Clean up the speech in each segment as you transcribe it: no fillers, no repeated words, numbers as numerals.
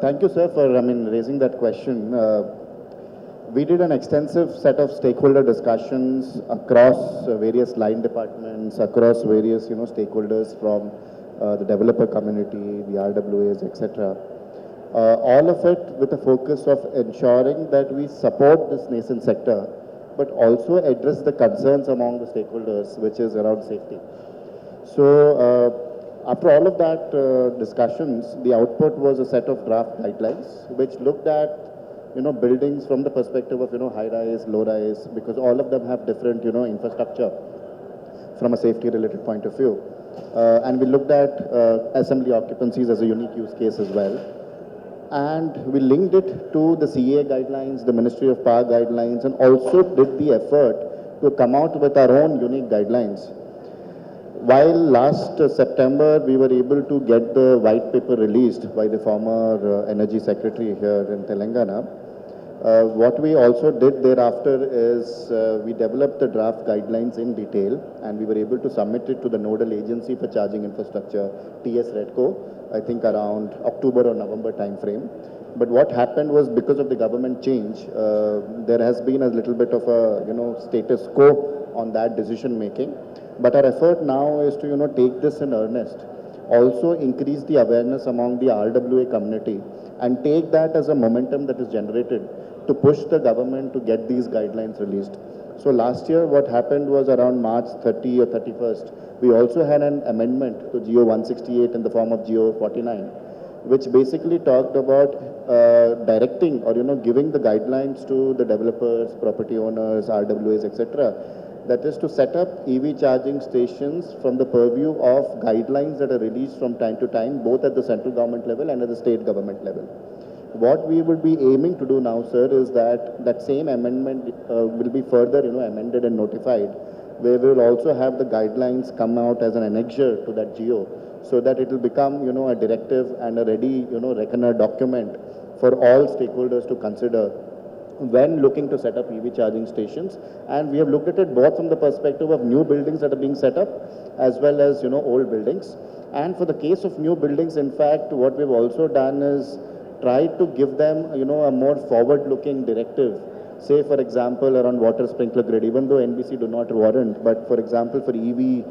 Thank you, sir, for raising that question. We did an extensive set of stakeholder discussions across various line departments, across various stakeholders from the developer community, the RWAs, etc. All of it with a focus of ensuring that we support this nascent sector, but also address the concerns among the stakeholders, which is around safety. So, after all of that discussions, the output was a set of draft guidelines, which looked at buildings from the perspective of high rise, low rise, because all of them have different infrastructure from a safety related point of view. And we looked at assembly occupancies as a unique use case as well. And we linked it to the CA guidelines, the Ministry of Power guidelines, and also did the effort to come out with our own unique guidelines. While last September we were able to get the white paper released by the former Energy Secretary here in Telangana, what we also did thereafter is we developed the draft guidelines in detail, and we were able to submit it to the nodal agency for charging infrastructure, TS Redco, I think around October or November time frame. But what happened was, because of the government change, there has been a little bit of a status quo on that decision making. But our effort now is to take this in earnest, also increase the awareness among the RWA community, and take that as a momentum that is generated to push the government to get these guidelines released. So last year what happened was, around March 30 or 31st, we also had an amendment to GO 168 in the form of GO 49, which basically talked about directing or giving the guidelines to the developers, property owners, RWAs, etc. That is to set up EV charging stations from the purview of guidelines that are released from time to time, both at the central government level and at the state government level. What we will be aiming to do now, sir, is that same amendment will be further amended and notified, where we will also have the guidelines come out as an annexure to that GO, so that it will become a directive and a ready reckoner document for all stakeholders to consider when looking to set up EV charging stations. And we have looked at it both from the perspective of new buildings that are being set up, as well as old buildings. And for the case of new buildings, in fact, what we've also done is try to give them a more forward looking directive. Say, for example, around water sprinkler grid, even though NBC do not warrant, but for example, for EV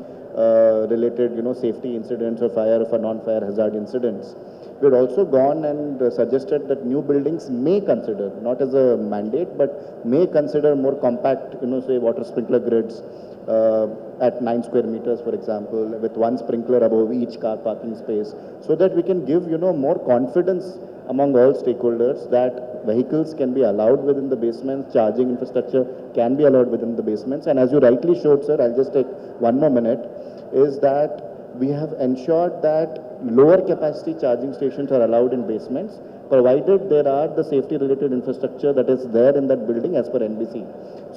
related safety incidents or fire or non-fire hazard incidents, we had also gone and suggested that new buildings may consider, not as a mandate, but may consider more compact, say water sprinkler grids at 9 square meters, for example, with one sprinkler above each car parking space, so that we can give, more confidence among all stakeholders that vehicles can be allowed within the basements, charging infrastructure can be allowed within the basements. And as you rightly showed, sir, I'll just take one more minute, is that we have ensured that lower capacity charging stations are allowed in basements, provided there are the safety related infrastructure that is there in that building as per NBC.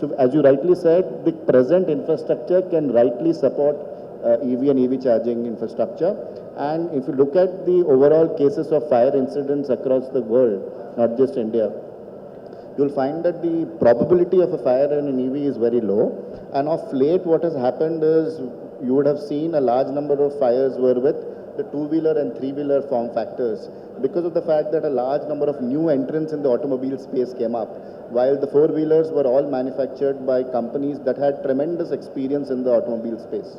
So as you rightly said, the present infrastructure can rightly support EV and EV charging infrastructure. And if you look at the overall cases of fire incidents across the world, not just India, you'll find that the probability of a fire in an EV is very low. And of late, what has happened is, you would have seen a large number of fires were with the two-wheeler and three-wheeler form factors, because of the fact that a large number of new entrants in the automobile space came up, while the four-wheelers were all manufactured by companies that had tremendous experience in the automobile space.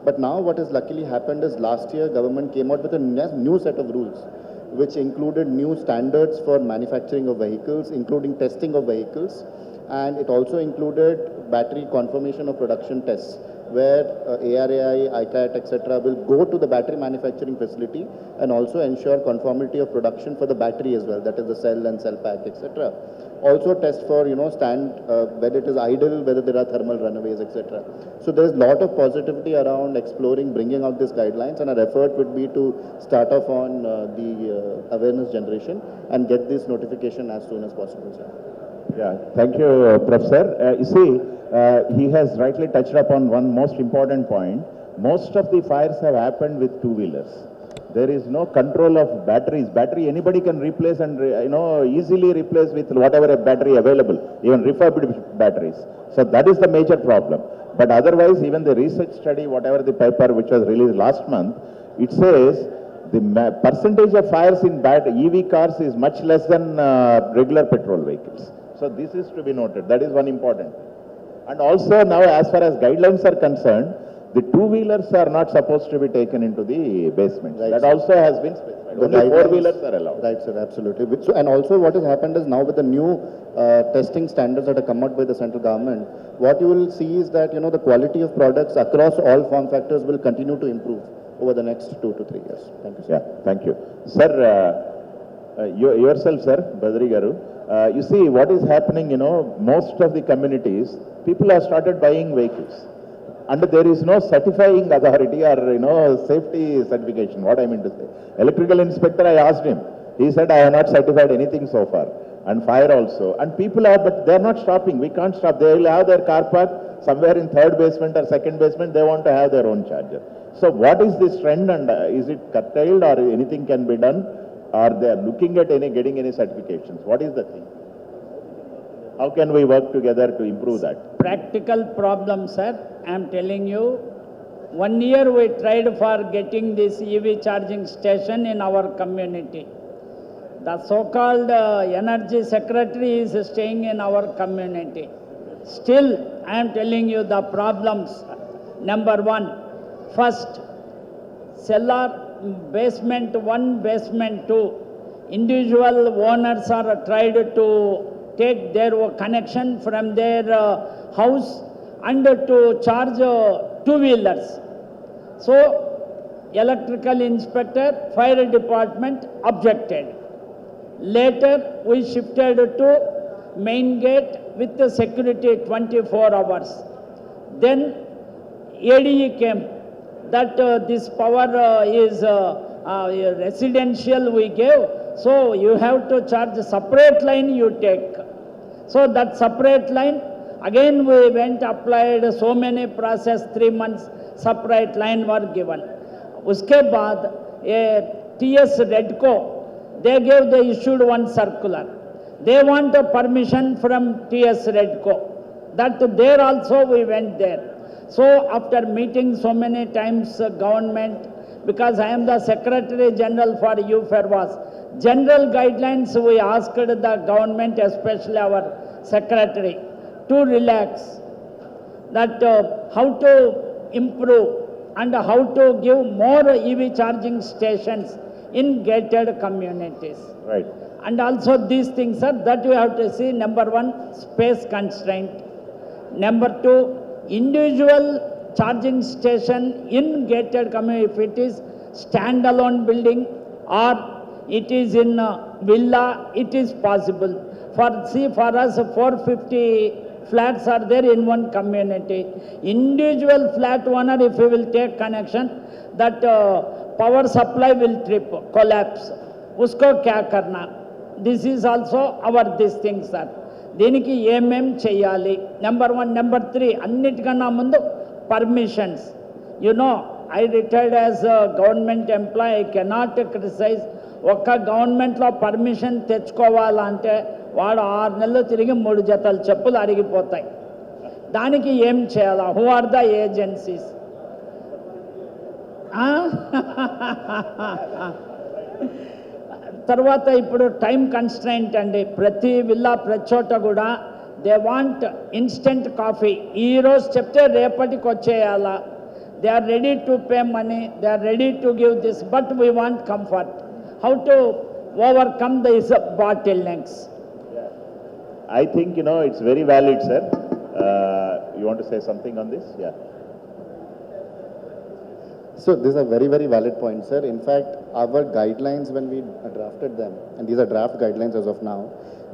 But now what has luckily happened is, last year government came out with a new set of rules, which included new standards for manufacturing of vehicles, including testing of vehicles, and it also included battery confirmation of production tests, where ARAI, ICAT, etc. will go to the battery manufacturing facility and also ensure conformity of production for the battery as well, that is the cell and cell pack, etc. Also test for, whether it is idle, whether there are thermal runaways, etc. So there is a lot of positivity around exploring, bringing out these guidelines, and our effort would be to start off on the awareness generation and get this notification as soon as possible, sir. Yeah, thank you, Professor. You see, he has rightly touched upon one most important point. Most of the fires have happened with two-wheelers. There is no control of batteries. Battery anybody can replace and easily replace with whatever a battery available, even refurbished batteries. So that is the major problem. But otherwise, even the research study, whatever the paper which was released last month, it says the percentage of fires in bad EV cars is much less than regular petrol vehicles. So this is to be noted. That is one important. And also now, as far as guidelines are concerned, the two-wheelers are not supposed to be taken into the basement. Right, that sir. also has been specified. The Only guidelines- four-wheelers are allowed. Right, sir, absolutely. So, and also what has happened is now with the new testing standards that have come out by the central government, what you will see is that, the quality of products across all form factors will continue to improve over the next 2 to 3 years. Thank you, sir. Yeah, thank you. Sir, yourself, sir, Badri Garu, you see what is happening, most of the communities, people have started buying vehicles. And there is no certifying authority or, safety certification, what I mean to say. Electrical inspector, I asked him. He said, I have not certified anything so far. And fire also. And people are, but they are not stopping. We can't stop. They will have their car park somewhere in third basement or second basement. They want to have their own charger. So what is this trend, and is it curtailed, or anything can be done? Or they are looking at getting any certifications? What is the thing? How can we work together to improve that? Practical problem, sir. I am telling you, 1 year we tried for getting this EV charging station in our community. The so-called energy secretary is staying in our community. Still, I am telling you the problems. Number one, first, cellar, basement 1, basement 2. Individual owners are tried to take their connection from their house and to charge two-wheelers. So, electrical inspector, fire department objected. Later, we shifted to main gate with the security 24 hours. Then, ADE came that this power is residential we gave, so you have to charge a separate line you take. So that separate line, again we went applied so many process, 3 months separate line were given. Uske baad, TS Redco, they issued one circular. They want a permission from TS Redco. That there also we went there. So after meeting so many times government, because I am the Secretary General for UFERWAS, general guidelines we asked the government, especially our Secretary, to relax, that how to improve and how to give more EV charging stations in gated communities. Right. And also these things are that you have to see. Number one, space constraint. Number two, individual charging station in gated community. If it is standalone building or it is in villa, it is possible. For us 450 flats are there in one community. Individual flat owner, if he will take connection, that power supply will collapse. Usko kya karna? This is also our these things, sir. Deniki cheyali. Number one. Number three, annitikana mundu permissions. I retired as a government employee. I cannot criticize. Okka government lo permission తెచ్చుకోవాలంటే వాడు 6 నెలలు తిరిగి 3 జతల చెప్పులు అరిగిపోతాయి. దానికి ఏం చేయాలా? Who are the agencies? తర్వాత ఇప్పుడు టైం కన్స్ట్రైంట్ అండి. ప్రతి విల్లా ప్రతి చోట కూడా దే వాంట్ ఇన్స్టెంట్ కాఫీ. ఈరోజు చెప్తే రేపటికి వచ్చేయాలా. They are ready to pay money, they are ready to give this, but we want comfort. How to overcome these bottlenecks? I think, it's very valid, sir. You want to say something on this? Yeah. So these are very, very valid points, sir. In fact, our guidelines when we drafted them, and these are draft guidelines as of now,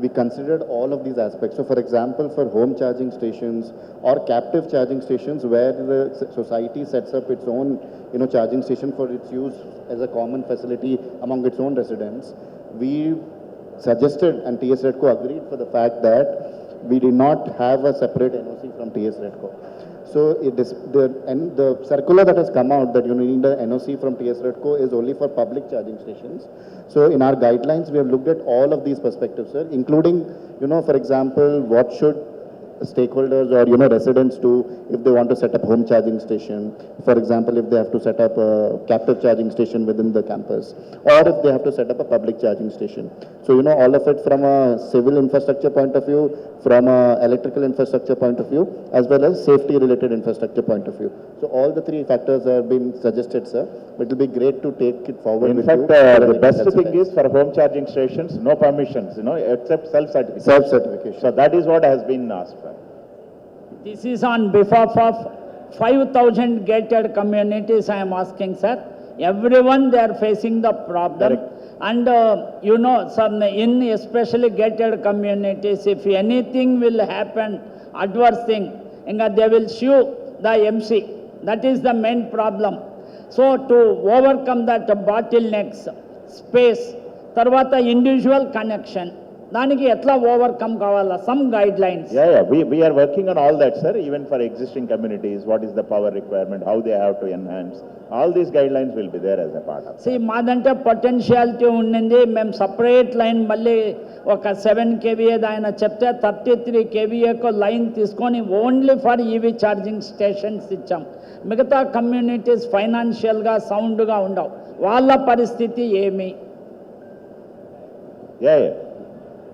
we considered all of these aspects. So for example, for home charging stations or captive charging stations where the society sets up its own, charging station for its use as a common facility among its own residents, we suggested, and TS Redco agreed for the fact that we did not have a separate NOC from TS Redco. So the circular that has come out that you need the NOC from TS Redco is only for public charging stations. So in our guidelines, we have looked at all of these perspectives, sir, including, for example, what should stakeholders or, residents to, if they want to set up home charging station, for example, if they have to set up a captive charging station within the campus, or if they have to set up a public charging station. So, all of it from a civil infrastructure point of view, from a electrical infrastructure point of view, as well as safety related infrastructure point of view. So all the three factors have been suggested, sir. It will be great to take it forward. In fact, the best thing is for home charging stations, no permissions, except self-certification. Self-certification. So that is what has been asked for. This is on behalf of 5,000 gated communities I am asking, sir. Everyone, they are facing the problem. Correct. And some in especially gated communities, if anything will happen, adverse thing, they will sue the MC. That is the main problem. So to overcome that bottlenecks, space, tarvata individual connection, దానికి ఎట్లా overcome కావాలా, some guide lines. We are working on all that, sir. Even for existing communities, what is the power requirement, how they have to enhance, all these guidelines will be there as a part of it. See, మాదంటే potentiality ఉండింది, మేము separate line మళ్ళీ ఒక 7 kVA ఆయన చెప్తే 33 kVAకు line తీసుకొని only for EV charging stations ఇచ్చాం. మిగతా కమ్యూనిటీస్ ఫైనాన్షియల్గా సౌండ్గా ఉండవు, వాళ్ళ పరిస్థితి ఏమి?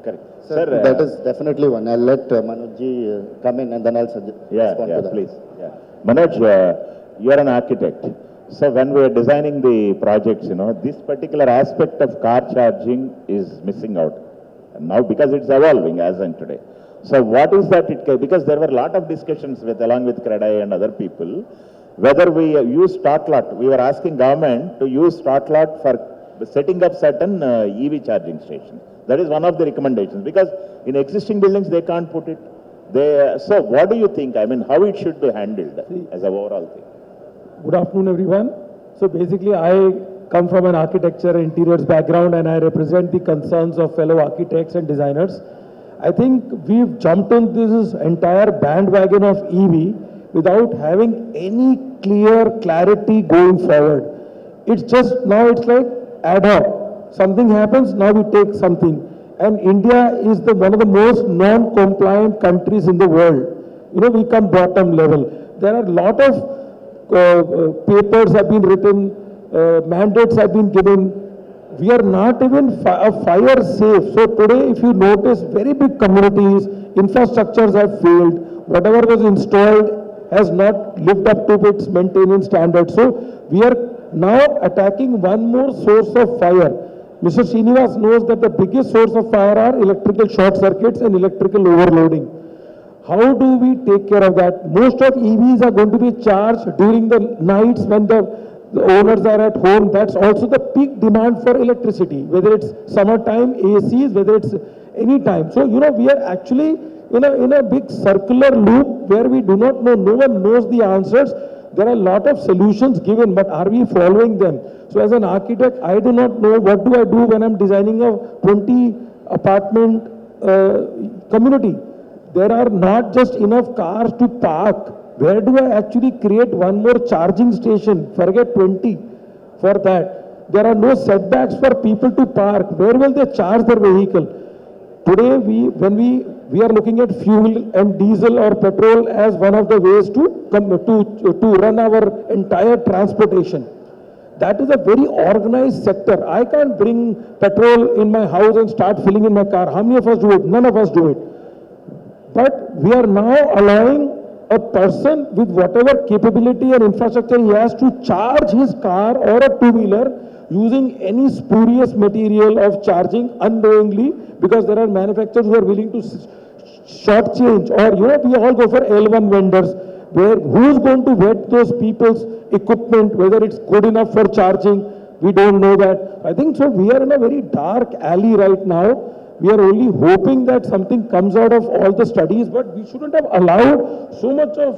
Correct. Sir, that is definitely one. I'll let Manojji come in and then I'll respond to that. Please. Yeah. Manoj, you are an architect. So when we are designing the projects, this particular aspect of car charging is missing out now because it's evolving as in today. So what is that? Because there were a lot of discussions along with CREDAI and other people, whether we use start lot. We were asking government to use start lot for setting up certain EV charging stations. That is one of the recommendations, because in existing buildings they can't put it. So what do you think? I mean, how it should be handled as an overall thing? Good afternoon, everyone. So basically, I come from an architecture interiors background and I represent the concerns of fellow architects and designers. I think we've jumped on this entire bandwagon of EV without having any clarity going forward. It's just, now it's like ad hoc. Something happens, now we take something. And India is one of the most non-compliant countries in the world. We come bottom level. There are a lot of papers have been written, mandates have been given. We are not even fire safe. So today, if you notice, very big communities, infrastructures have failed. Whatever was installed has not lived up to its maintenance standards. So we are now attacking one more source of fire. Mr. Srinivas knows that the biggest source of fire are electrical short circuits and electrical overloading. How do we take care of that? Most of EVs are going to be charged during the nights when the owners are at home. That's also the peak demand for electricity, whether it's summertime, ACs, whether it's any time. So, we are actually in a big circular loop where we do not know, no one knows the answers. There are a lot of solutions given, but are we following them? So as an architect, I do not know what do I do when I'm designing a 20 apartment community. There are not just enough cars to park. Where do I actually create one more charging station? Forget 20 for that. There are no setbacks for people to park. Where will they charge their vehicle? Today, when we are looking at fuel and diesel or petrol as one of the ways to run our entire transportation. That is a very organized sector. I can't bring petrol in my house and start filling in my car. How many of us do it? None of us do it. But we are now allowing a person with whatever capability and infrastructure he has to charge his car or a two-wheeler using any spurious material of charging unknowingly, because there are manufacturers who are willing to shortchange, or we all go for L1 vendors, where who's going to vet those people's equipment, whether it's good enough for charging? We don't know that. I think so. We are in a very dark alley right now. We are only hoping that something comes out of all the studies, but we shouldn't have allowed so much of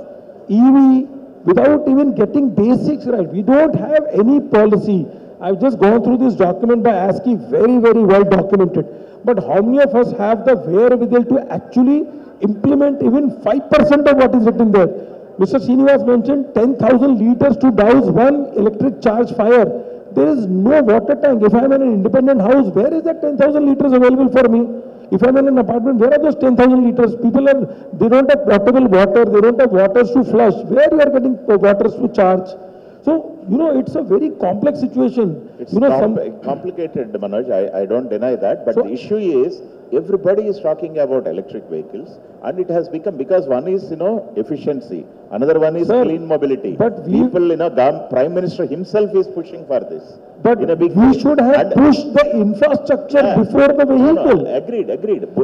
EV without even getting basics right. We don't have any policy. I've just gone through this document by asking, very, very well documented. But how many of us have the wherewithal to actually implement even 5% of what is written there? Mr. Srinivas mentioned 10,000 liters to douse one electric charge fire. There is no water tank. If I am in an independent house, where is that 10,000 liters available for me? If I'm in an apartment, where are those 10,000 liters? They don't have potable water, they don't have waters to flush. Where you are getting waters to charge? So, it's a very complex situation. It's Some complicated, Manoj, I don't deny that, but So- the issue is, everybody is talking about electric vehicles, and it has become, because one is, efficiency, another one is Sir, clean mobility. but People, Prime Minister himself is pushing for this. But in a big we way. should have And- pushed the infrastructure Yeah. before the vehicle. Agreed.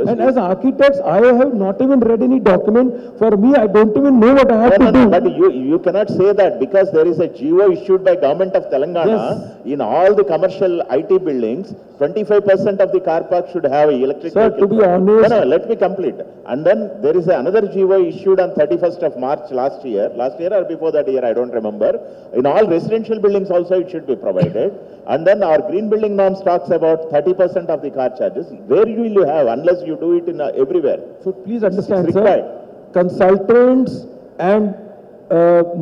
And as architects, I have not even read any document. For me, I don't even know what I have to do. But you cannot say that, because there is a GO issued by government of Telangana. Yes. In all the commercial IT buildings, 25% of the car park should have electric Sir, vehicle. to be honest- No, let me complete. And then there is another GO issued on 31st of March last year or before that year, I don't remember. In all residential buildings also it should be provided. And then our green building norms talks about 30% of the car charges. Where will you have, unless you do it in everywhere? So please understand, It's sir, required. consultants and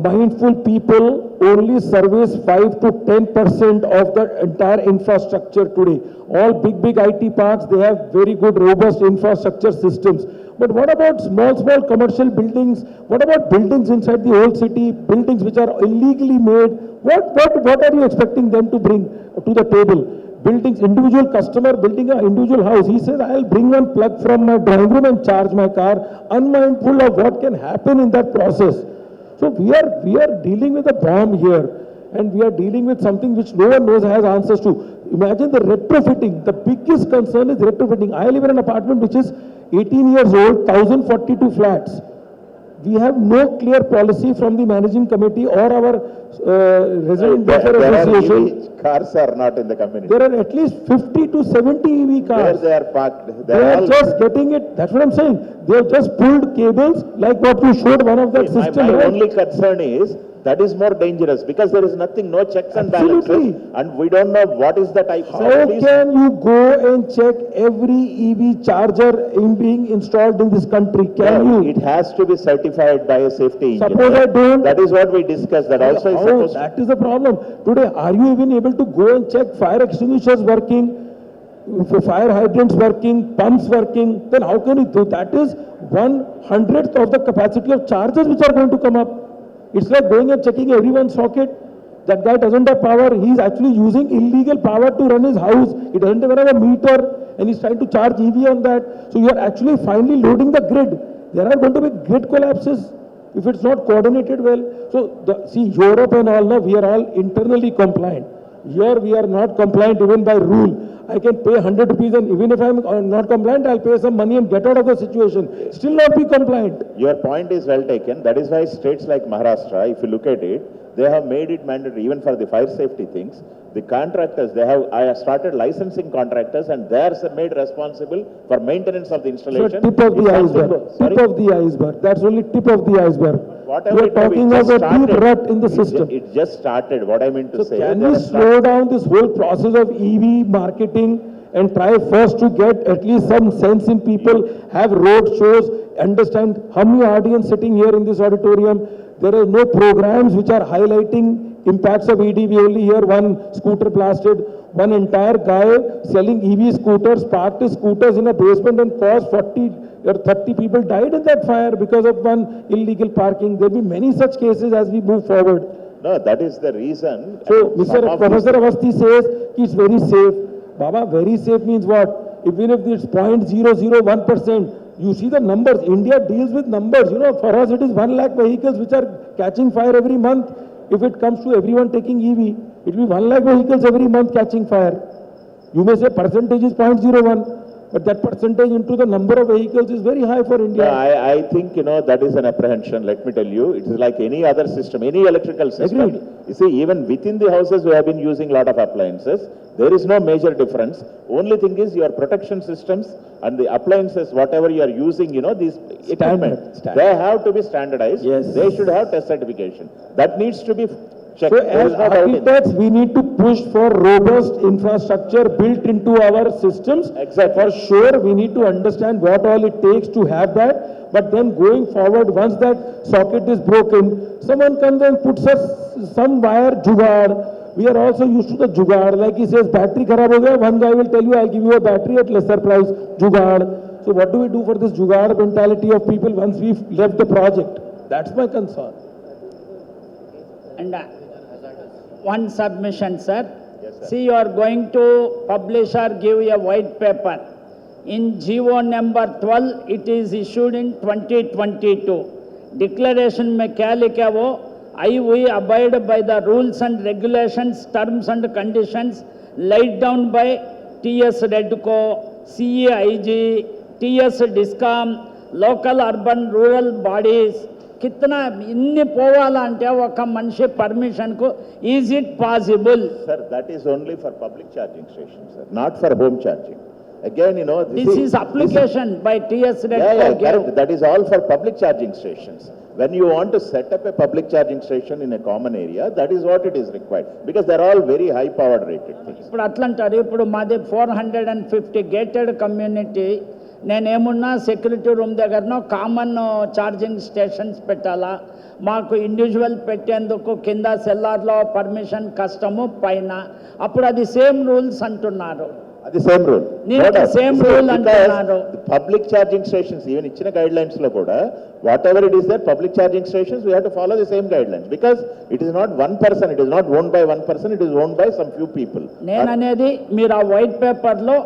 mindful people only service 5 to 10% of the entire infrastructure today. All big IT parks, they have very good, robust infrastructure systems. But what about small commercial buildings? What about buildings inside the old city, buildings which are illegally made? What are you expecting them to bring to the table? Buildings, individual customer building an individual house. He says, I'll bring one plug from my drawing room and charge my car, unmindful of what can happen in that process. So we are dealing with a bomb here, and we are dealing with something which no one knows has answers to. Imagine the retrofitting. The biggest concern is retrofitting. I live in an apartment which is 18 years old, 1,042 flats. We have no clear policy from the managing committee or our resident welfare association. EV cars are not in the community. There are at least 50 to 70 EV Where cars. they are parked. They are just getting it. That's what I'm saying. They have just pulled cables like what you showed one of that system. My right? only concern is, that is more dangerous, because there is nothing, no checks and balances, Absolutely. and we don't know what is the type. So How at least- can you go and check every EV charger being installed in this country? Can No, you? it has to be certified by a safety engineer. Suppose I don't- That is what we discussed, that also is How? supposed to. That is the problem. Today, are you even able to go and check fire extinguishers working, fire hydrants working, pumps working? Then how can you do? That is 1/100th of the capacity of chargers which are going to come up. It's like going and checking everyone's socket. That guy doesn't have power. He's actually using illegal power to run his house. He doesn't even have a meter, and he's trying to charge EV on that. So you are actually finally loading the grid. There are going to be grid collapses if it's not coordinated well. So see, Europe and all, now we are all internally compliant. Here we are not compliant even by rule. I can pay 100 rupees, and even if I'm not compliant, I'll pay some money and get out of the situation. Still not be compliant. Your point is well taken. That is why states like Maharashtra, if you look at it, they have made it mandatory even for the fire safety things. The contractors, I have started licensing contractors, and they are made responsible for maintenance of the So installation. tip of the If something iceberg. goes- Sorry? Tip of the iceberg. That's only tip of the iceberg. Whatever We are it may be, talking it of just a deep started. rut in the system. It just started, what I mean to So say. can they we have slow down this whole process of EV marketing and try first to get at least some sense in people, have road shows, understand how many audience sitting here in this auditorium? There are no programs which are highlighting impacts of ED. We only hear one scooter blasted, one entire guy selling EV scooters, parked his scooters in a basement and caused 40 or 30 people died in that fire because of one illegal parking. There will be many such cases as we move forward. No, that is the reason. So, Some of Professor these- Avasthi says it's very safe. Baba, very safe means what? Even if it's 0.001%, you see the numbers. India deals with numbers. For us it is 1 lakh vehicles which are catching fire every month. If it comes to everyone taking EV, it will be 1 lakh vehicles every month catching fire. You may say percentage is 0.01, but that percentage into the number of vehicles is very high for No, India. I think, that is an apprehension, let me tell you. It is like any other system, any electrical system. Agreed. You see, even within the houses, we have been using a lot of appliances. There is no major difference. Only thing is your protection systems and the appliances, whatever you are using, these equipment, Standard. they have to be standardized. Yes. They should have test certification. That needs to be checked. So There as is no doubt in it. architects, we need to push for robust infrastructure built into our systems. Exactly. For sure, we need to understand what all it takes to have that. But then going forward, once that socket is broken, someone comes and puts us some wire jugaad, we are also used to the jugaad. Like he says, battery kharab ho gaya, one guy will tell you, I'll give you a battery at lesser price, jugaad. So what do we do for this jugaad mentality of people once we've left the project? That's my concern. And one submission, sir. Yes, sir. See, you are going to publish or give a white paper. In GO number 12, it is issued in 2022. Declaration में क्या लिखा वो? We abide by the rules and regulations, terms and conditions laid down by TS Redco, CEIG, TS Discom, local urban rural bodies. कितना इन्नी పోవాలా అంటే ఒక మనిషి పర్మిషన్ కు is it possible? Sir, that is only for public charging stations, sir, not for home charging. Again, you know, This is application by TS Redco. Yeah, correct. That is all for public charging stations. When you want to set up a public charging station in a common area, that is what it is required. Because they are all very high powered rated things. ఇప్పుడు అట్లా అంటారు. ఇప్పుడు మాది 450 gated community. నేనేమున్నా security room దగ్గరనో common charging stations పెట్టాలా? మాకు individual పెట్టేందుకు కింద సెల్లార్లో పర్మిషన్ కష్టము పైన. అప్పుడు అది సేమ్ రూల్స్ అంటున్నారు. అది సేమ్ రూల్. సేమ్ రూల్ అంటున్నారు. పబ్లిక్ ఛార్జింగ్ స్టేషన్స్ ఈవెన్ ఇచ్చిన గైడ్ లైన్స్ లో కూడా what ever it is that public charging stations we have to follow the same guide lines because it is not one person, it is not owned by one person, it is owned by some few people. నేననేది మీరు ఆ white paper లో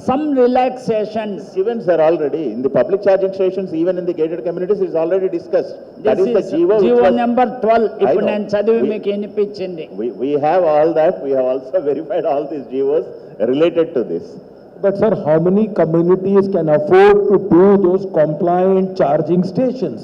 some relaxations given sir already in the public charging stations, even in the gated communities, is already discussed. That is the GO number 12. ఇప్పుడు నేను చదివి మీకు వినిపించింది. We have all that. We have also verified all these GOs related to this. But sir, how many communities can afford to do those compliant charging stations?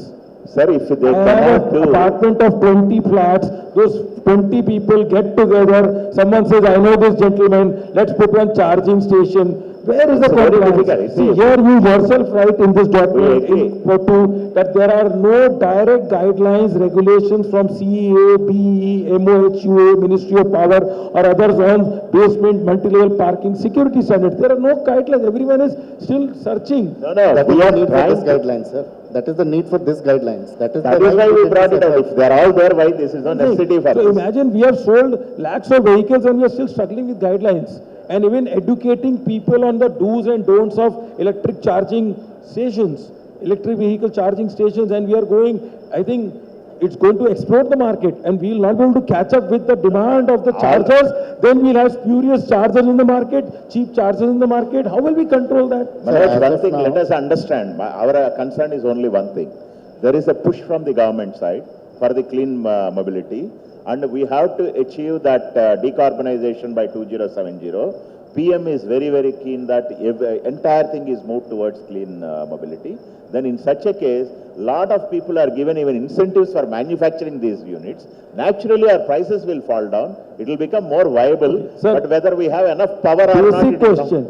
Sir, if they I cannot have do... an apartment of 20 flats, those 20 people get together, someone says, I know this gentleman, let's put one charging station. Where is the It's very compliance? difficult. See, here you yourself write in this document, that there are no direct guidelines, regulations from CEA, BE, MOHUA, Ministry of Power or others on basement, multi-level parking, security standards. There are no guidelines. Everyone is still searching. No, That we is the are need for trying this to... guidelines, sir. That is the need for this guidelines. That is why we brought it up. If they are all there, why this is not necessity for So this? imagine we have sold lakhs of vehicles and we are still struggling with guidelines. And even educating people on the do's and don'ts of electric charging stations, electric vehicle charging stations, and we are going, I think it's going to explode the market and we will not be able to catch up with the demand of the chargers. Then we'll have spurious chargers in the market, cheap chargers in the market. How will we control that? Manoj, as one of thing, now- let us understand. Our concern is only one thing. There is a push from the government side for the clean mobility, and we have to achieve that decarbonization by 2070. PM is very, very keen that entire thing is moved towards clean mobility. Then in such a case, lot of people are given even incentives for manufacturing these units. Naturally, our prices will fall down. It will become more viable. Sir, but whether we have enough power or not, Basic it will come. question.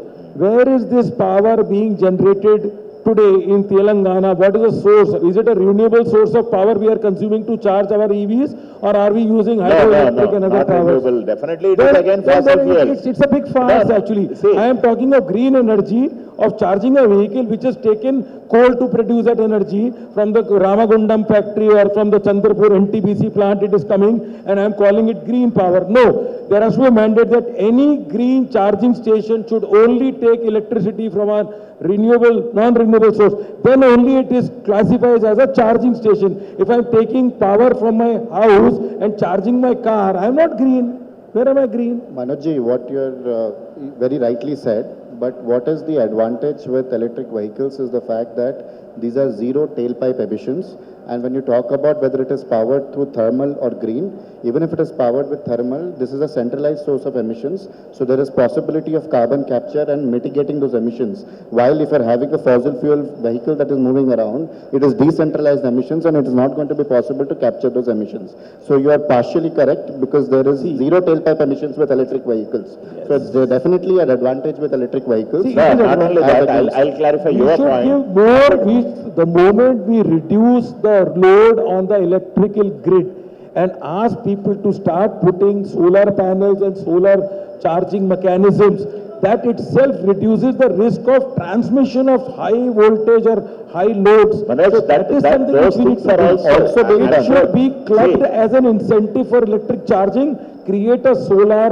Where is this power being generated today in Telangana? What is the source? Is it a renewable source of power we are consuming to charge our EVs, or are we using hydroelectric and other not powers? renewable. Definitely it is again fossil fuels. It's a big farce actually. See, I am talking of green energy, of charging a vehicle which has taken coal to produce that energy from the Ramagundam factory or from the Chandrapur NTPC plant it is coming, and I am calling it green power. No, there has to be a mandate that any green charging station should only take electricity from a renewable, non-renewable source. Then only it is classified as a charging station. If I am taking power from my house and charging my car, I am not green. Where am I green? Manojji, what you're very rightly said, but what is the advantage with electric vehicles is the fact that these are zero tailpipe emissions. And when you talk about whether it is powered through thermal or green, even if it is powered with thermal, this is a centralized source of emissions. So there is possibility of carbon capture and mitigating those emissions. While if you're having a fossil fuel vehicle that is moving around, it is decentralized emissions and it is not going to be possible to capture those emissions. So you are partially correct because there is zero tailpipe emissions with electric vehicles. So it's definitely an advantage with electric vehicles. See, No, it is not only as that, against- I'll clarify We your should point. give more, the moment we reduce the load on the electrical grid and ask people to start putting solar panels and solar charging mechanisms, that itself reduces the risk of transmission of high voltage or high loads. Manoj, So that- is that- something those which we need things to are do. also being It done. should be clubbed See. as an incentive for electric charging. create a solar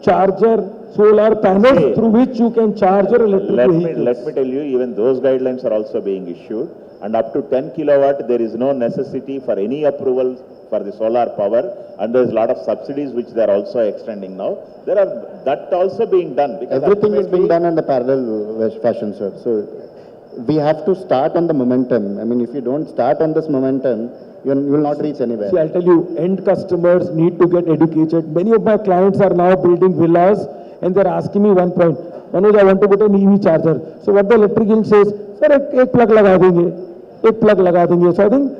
charger, solar panels See, through which you can charge your electric vehicles. Let me tell you, even those guidelines are also being issued, and up to 10 kilowatt, there is no necessity for any approval for the solar power, and there is a lot of subsidies which they are also extending now. There are that also being done. Because Everything is being ultimately- done in the parallel fashion, sir. So we have to start on the momentum. I mean, if you don't start on this momentum, you will not reach anywhere. See, I'll tell you, end customers need to get educated. Many of my clients are now building villas and they're asking me one point, Manoj, I want to put an EV charger. So what the electrician says, sir, ek plug laga denge, ek plug laga denge. So I think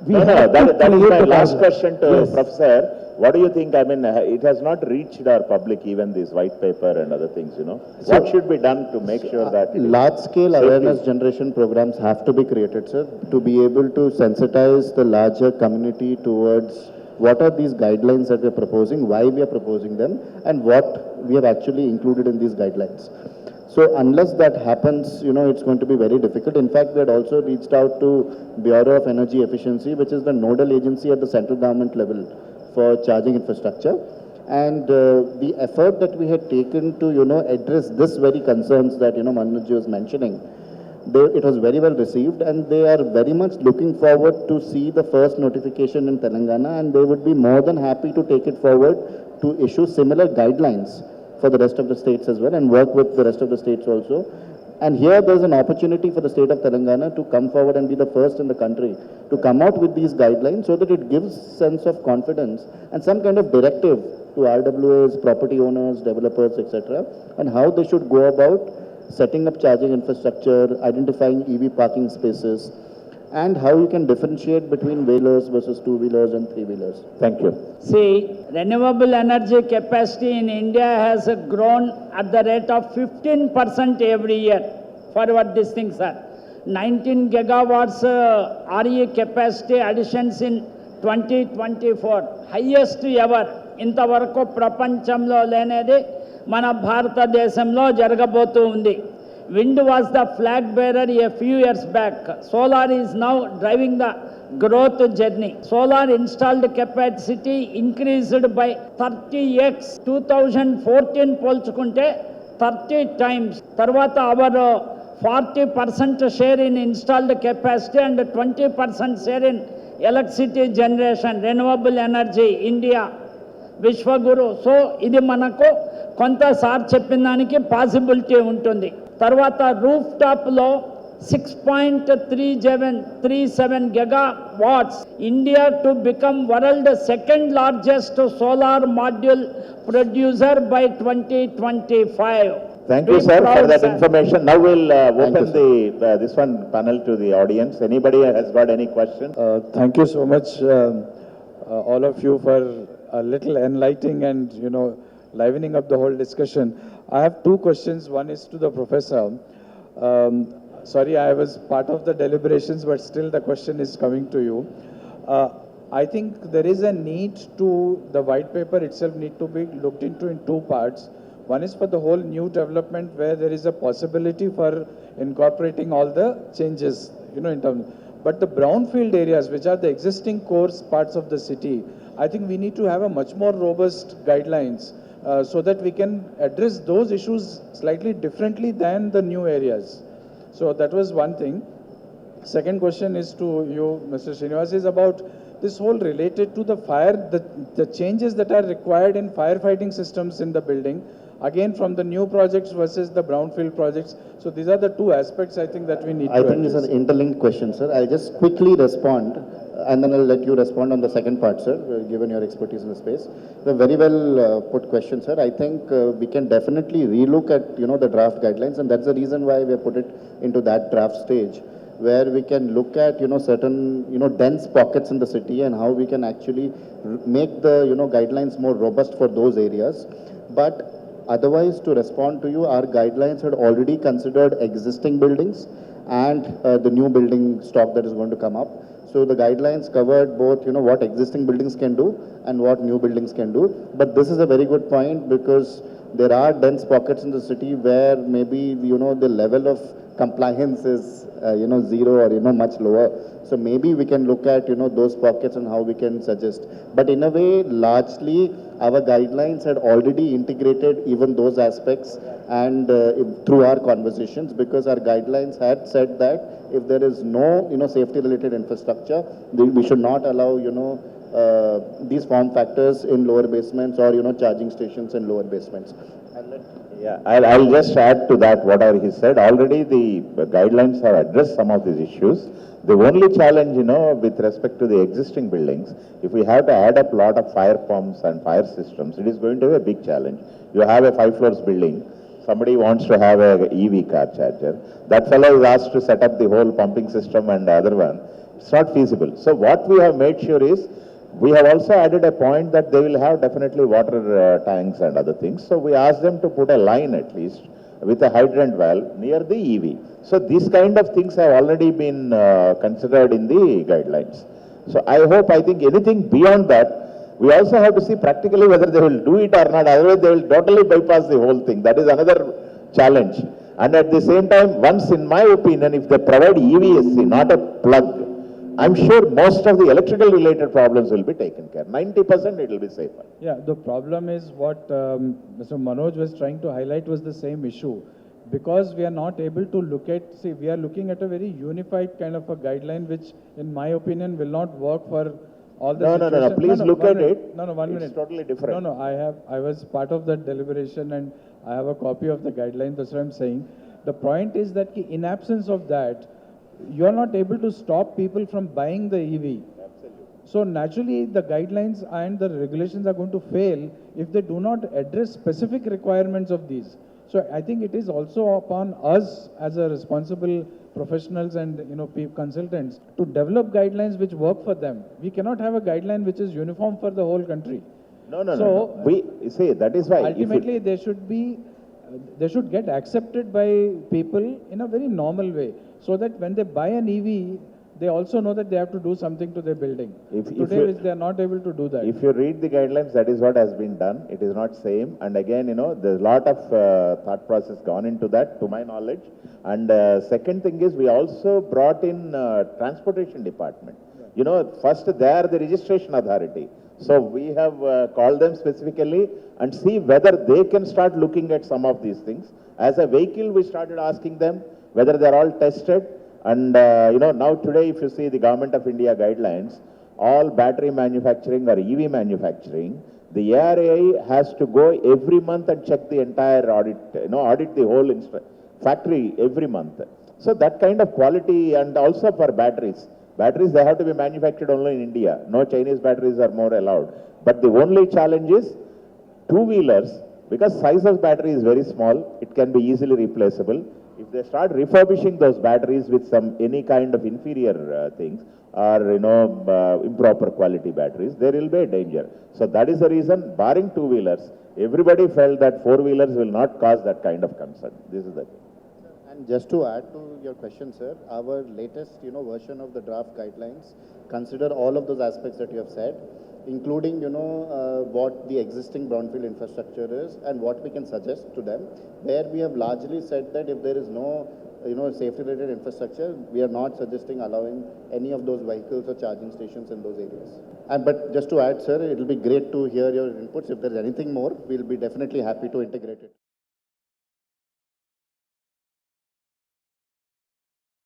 we No, have that to is create my the last target. question to Yes. Professor. What do you think? I mean, it has not reached our public, even this white paper and other things, you know. What should be done to make sure that it is Large-scale safety? awareness generation programs have to be created, sir, to be able to sensitize the larger community towards what are these guidelines that we are proposing, why we are proposing them, and what we have actually included in these guidelines. So unless that happens, you know, it's going to be very difficult. In fact, we had also reached out to Bureau of Energy Efficiency, which is the nodal agency at the central government level for charging infrastructure. And the effort that we had taken to, you know, address this very concerns that, you know, Manoj was mentioning, it was very well received, and they are very much looking forward to see the first notification in Telangana, and they would be more than happy to take it forward to issue similar guidelines for the rest of the states as well, and work with the rest of the states also. And here there's an opportunity for the state of Telangana to come forward and be the first in the country to come out with these guidelines, so that it gives sense of confidence and some kind of directive to RWAs, property owners, developers, etc., and how they should go about setting up charging infrastructure, identifying EV parking spaces, and how you can differentiate between wheelers versus two-wheelers and three-wheelers. Thank you. See, renewable energy capacity in India has grown at the rate of 15% every year. Forward these things are 19 gigawatts RE capacity additions in 2024, highest ever. ఇంతవరకు ప్రపంచంలో లేనిది మన భారతదేశంలో జరగబోతూ ఉంది. Wind was the flag bearer a few years back. Solar is now driving the growth journey. Solar installed capacity increased by 30x. 2014 పోల్చుకుంటే 30 times. తర్వాత our 40% share in installed capacity and 20% share in electricity generation, renewable energy, India. Vishwaguru. So ఇది మనకు కొంత sir చెప్పిన దానికి possibility ఉంటుంది. తర్వాత roof టాప్లో 6.37 gigawatts. India to become world second largest solar module producer by 2025. Thank you, Be sir, for proud, that sir. information. Now we'll open you, this one panel to the audience. Anybody has got any questions? Thank you so much, all of you, for a little enlightening and, you know, livening up the whole discussion. I have two questions. One is to the professor. Sorry, I was part of the deliberations, but still the question is coming to you. I think there is a need to, the white paper itself need to be looked into in two parts. One is for the whole new development where there is a possibility for incorporating all the changes, you know, in terms. But the brownfield areas, which are the existing core parts of the city, I think we need to have a much more robust guidelines so that we can address those issues slightly differently than the new areas. So that was one thing. Second question is to you, Mr. Srinivas, is about this whole related to the fire, the changes that are required in firefighting systems in the building, again from the new projects versus the brownfield projects. So these are the two aspects I think that we need I to think it's address. an interlinked question, sir. I'll just quickly respond, and then I'll let you respond on the second part, sir, given your expertise in the space. A very well put question, sir. I think we can definitely relook at, you know, the draft guidelines, and that's the reason why we have put it into that draft stage, where we can look at, you know, certain, you know, dense pockets in the city and how we can actually make the, you know, guidelines more robust for those areas. But otherwise, to respond to you, our guidelines had already considered existing buildings and the new building stock that is going to come up. So the guidelines covered both, you know, what existing buildings can do and what new buildings can do. But this is a very good point, because there are dense pockets in the city where maybe, you know, the level of compliance is, you know, zero or, you know, much lower. So maybe we can look at, you know, those pockets and how we can suggest. But in a way, largely, our guidelines had already integrated even those aspects and through our conversations, because our guidelines had said that if there is no, you know, safety related infrastructure, we should not allow, you know, these form factors in lower basements or, you know, charging stations in lower basements. Yeah, I'll just add to that whatever he said. Already the guidelines have addressed some of these issues. The only challenge, you know, with respect to the existing buildings, if we have to add up a lot of fire pumps and fire systems, it is going to be a big challenge. You have a 5 floors building, somebody wants to have a EV car charger. That fellow is asked to set up the whole pumping system and the other one. It's not feasible. So what we have made sure is, we have also added a point that they will have definitely water tanks and other things. So we asked them to put a line at least with a hydrant valve near the EV. So these kind of things have already been considered in the guidelines. So I think anything beyond that, we also have to see practically whether they will do it or not. Otherwise, they will totally bypass the whole thing. That is another challenge. And at the same time, once in my opinion, if they provide EVSC, not a plug, I'm sure most of the electrical related problems will be taken care. 90% it will be safer. Yeah, the problem is what Mr. Manoj was trying to highlight was the same issue. Because we are not able to look at, see, we are looking at a very unified kind of a guideline, which in my opinion will not work for all the situations. No, please look at it. No, 1 minute. It's totally different. No, I was part of that deliberation and I have a copy of the guideline, that's what I'm saying. The point is that in absence of that, you are not able to stop people from buying the EV. Absolutely. So naturally, the guidelines and the regulations are going to fail if they do not address specific requirements of these. So I think it is also upon us as a responsible professionals and, you know, consultants to develop guidelines which work for them. We cannot have a guideline which is uniform for the whole country. No. We see, that is why ultimately they should get accepted by people in a very normal way, so that when they buy an EV, they also know that they have to do something to their building. Today, they are not able to do that. If you read the guidelines, that is what has been done. It is not same. And again, you know, there's a lot of thought process gone into that, to my knowledge. And second thing is, we also brought in transportation department. You know, first they are the registration authority. So we have called them specifically and see whether they can start looking at some of these things. As a vehicle, we started asking them whether they're all tested. And, you know, now today, if you see the Government of India guidelines, all battery manufacturing or EV manufacturing, the ARAI has to go every month and check the entire audit, you know, audit the whole factory every month. So that kind of quality, and also for batteries. Batteries, they have to be manufactured only in India. No Chinese batteries are more allowed. But the only challenge is two-wheelers, because size of battery is very small, it can be easily replaceable. If they start refurbishing those batteries with any kind of inferior things or, you know, improper quality batteries, there will be a danger. So that is the reason, barring two-wheelers, everybody felt that four-wheelers will not cause that kind of concern. This is the thing. And just to add to your question, sir, our latest, you know, version of the draft guidelines consider all of those aspects that you have said, including, you know, what the existing brownfield infrastructure is and what we can suggest to them, where we have largely said that if there is no, you know, safety-related infrastructure, we are not suggesting allowing any of those vehicles or charging stations in those areas. But just to add, sir, it will be great to hear your inputs. If there is anything more, we'll be definitely happy to integrate it.